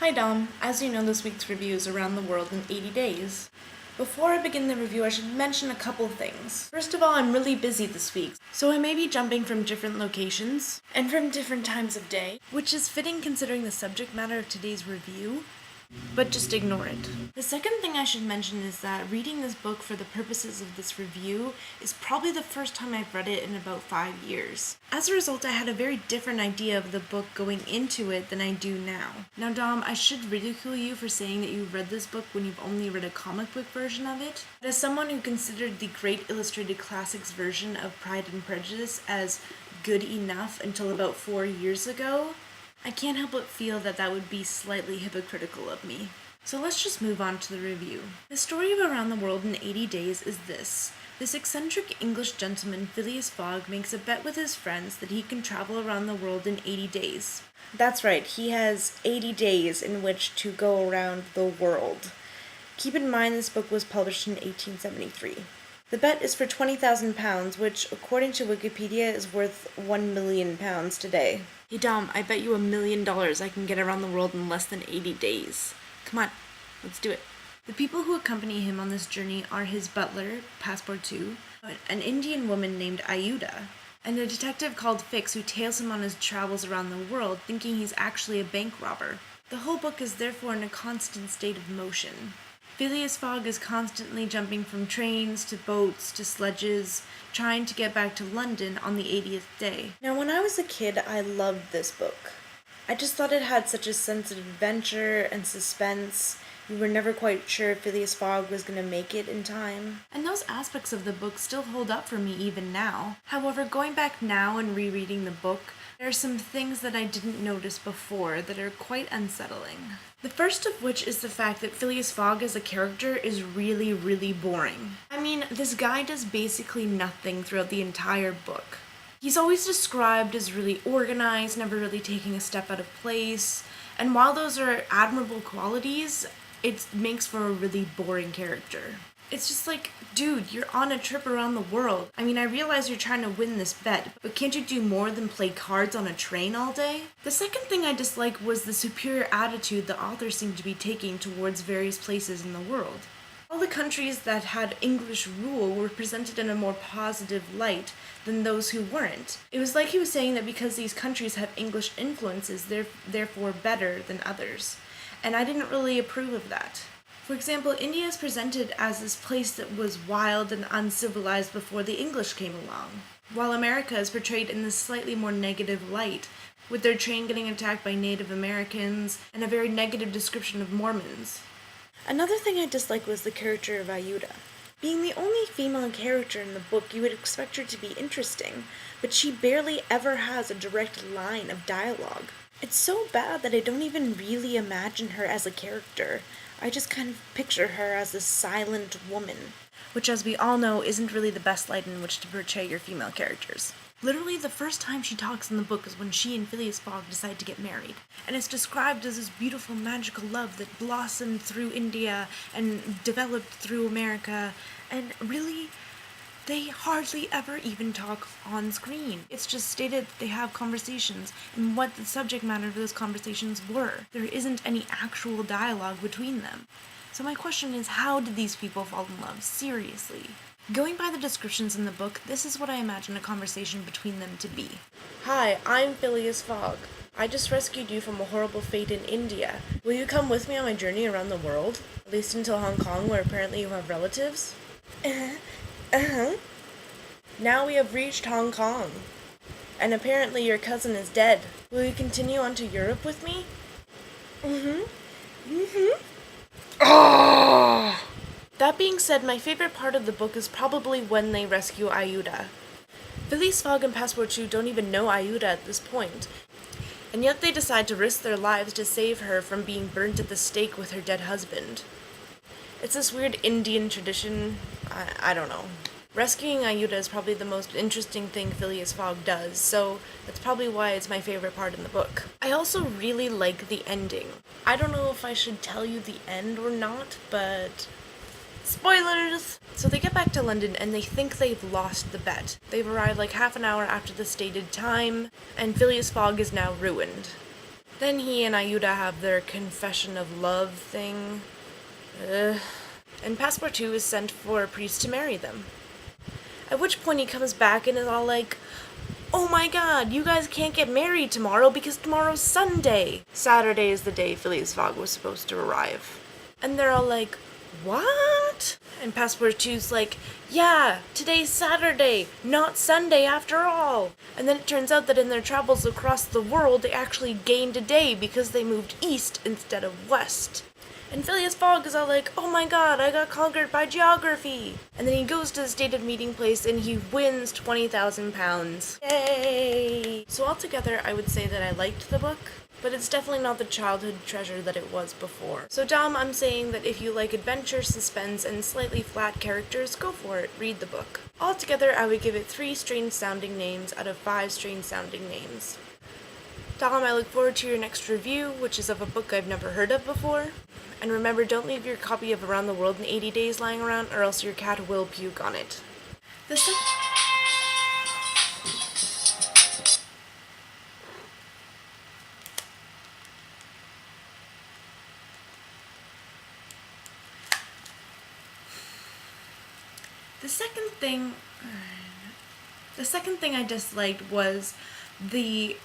Hi Dom, as you know this week's review is Around the World in 80 Days. Before I begin the review, I should mention a couple things. First of all, I'm really busy this week, so I may be jumping from different locations and from different times of day, which is fitting considering the subject matter of today's review, but just ignore it. The second thing I should mention is that reading this book for the purposes of this review is probably the first time I've read it in about 5 years. As a result, I had a very different idea of the book going into it than I do now. Now Dom, I should ridicule you for saying that you read this book when you've only read a comic book version of it. But as someone who considered the Great Illustrated Classics version of Pride and Prejudice as good enough until about 4 years ago, I can't help but feel that that would be slightly hypocritical of me. So let's just move on to the review. The story of Around the World in 80 Days is this. This eccentric English gentleman, Phileas Fogg, makes a bet with his friends that he can travel around the world in 80 days. That's right, he has 80 days in which to go around the world. Keep in mind this book was published in 1873. The bet is for £20,000, which, according to Wikipedia, is worth £1 million today. Hey Dom, I bet you $1 million I can get around the world in less than 80 days. Come on, let's do it. The people who accompany him on this journey are his butler, Passepartout, an Indian woman named Ayuda, and a detective called Fix who tails him on his travels around the world, thinking he's actually a bank robber. The whole book is therefore in a constant state of motion. Phileas Fogg is constantly jumping from trains to boats to sledges, trying to get back to London on the 80th day. Now, when I was a kid, I loved this book. I just thought it had such a sense of adventure and suspense. You were never quite sure if Phileas Fogg was going to make it in time. And those aspects of the book still hold up for me even now. However, going back now and rereading the book, there are some things that I didn't notice before that are quite unsettling. The first of which is the fact that Phileas Fogg as a character is really, really boring. I mean, this guy does basically nothing throughout the entire book. He's always described as really organized, never really taking a step out of place, and while those are admirable qualities, it makes for a really boring character. It's just like, dude, you're on a trip around the world. I mean, I realize you're trying to win this bet, but can't you do more than play cards on a train all day? The second thing I disliked was the superior attitude the author seemed to be taking towards various places in the world. All the countries that had English rule were presented in a more positive light than those who weren't. It was like he was saying that because these countries have English influences, they're therefore better than others. And I didn't really approve of that. For example, India is presented as this place that was wild and uncivilized before the English came along, while America is portrayed in this slightly more negative light, with their train getting attacked by Native Americans and a very negative description of Mormons. Another thing I disliked was the character of Ayuda. Being the only female character in the book, you would expect her to be interesting, but she barely ever has a direct line of dialogue. It's so bad that I don't even really imagine her as a character. I just kind of picture her as a silent woman, which, as we all know, isn't really the best light in which to portray your female characters. Literally, the first time she talks in the book is when she and Phileas Fogg decide to get married, and it's described as this beautiful, magical love that blossomed through India and developed through America, and really, they hardly ever even talk on screen. It's just stated they have conversations and what the subject matter of those conversations were. There isn't any actual dialogue between them. So my question is, how did these people fall in love? Seriously. Going by the descriptions in the book, this is what I imagine a conversation between them to be. Hi, I'm Phileas Fogg. I just rescued you from a horrible fate in India. Will you come with me on my journey around the world? At least until Hong Kong, where apparently you have relatives? Now we have reached Hong Kong. And apparently your cousin is dead. Will you continue on to Europe with me? Oh! That being said, my favorite part of the book is probably when they rescue Ayuda. Phileas Fogg and Passepartout don't even know Ayuda at this point, and yet they decide to risk their lives to save her from being burnt at the stake with her dead husband. It's this weird Indian tradition. I don't know. Rescuing Ayuda is probably the most interesting thing Phileas Fogg does, so that's probably why it's my favorite part in the book. I also really like the ending. I don't know if I should tell you the end or not, but spoilers! So they get back to London and they think they've lost the bet. They've arrived like half an hour after the stated time, and Phileas Fogg is now ruined. Then he and Ayuda have their confession of love thing. And Passepartout is sent for a priest to marry them. At which point he comes back and is all like, "Oh my god, you guys can't get married tomorrow because tomorrow's Sunday." Saturday is the day Phileas Fogg was supposed to arrive. And they're all like, "What?" And Passepartout's like, "Yeah, today's Saturday, not Sunday after all." And then it turns out that in their travels across the world, they actually gained a day because they moved east instead of west. And Phileas Fogg is all like, "Oh my god, I got conquered by geography." And then he goes to the stated meeting place and he wins £20,000. Yay! So altogether, I would say that I liked the book, but it's definitely not the childhood treasure that it was before. So Dom, I'm saying that if you like adventure, suspense, and slightly flat characters, go for it, read the book. Altogether, I would give it 3 strange sounding names out of 5 strange sounding names. Dom, I look forward to your next review, which is of a book I've never heard of before. And remember, don't leave your copy of Around the World in 80 Days lying around, or else your cat will puke on it. The second thing I disliked was the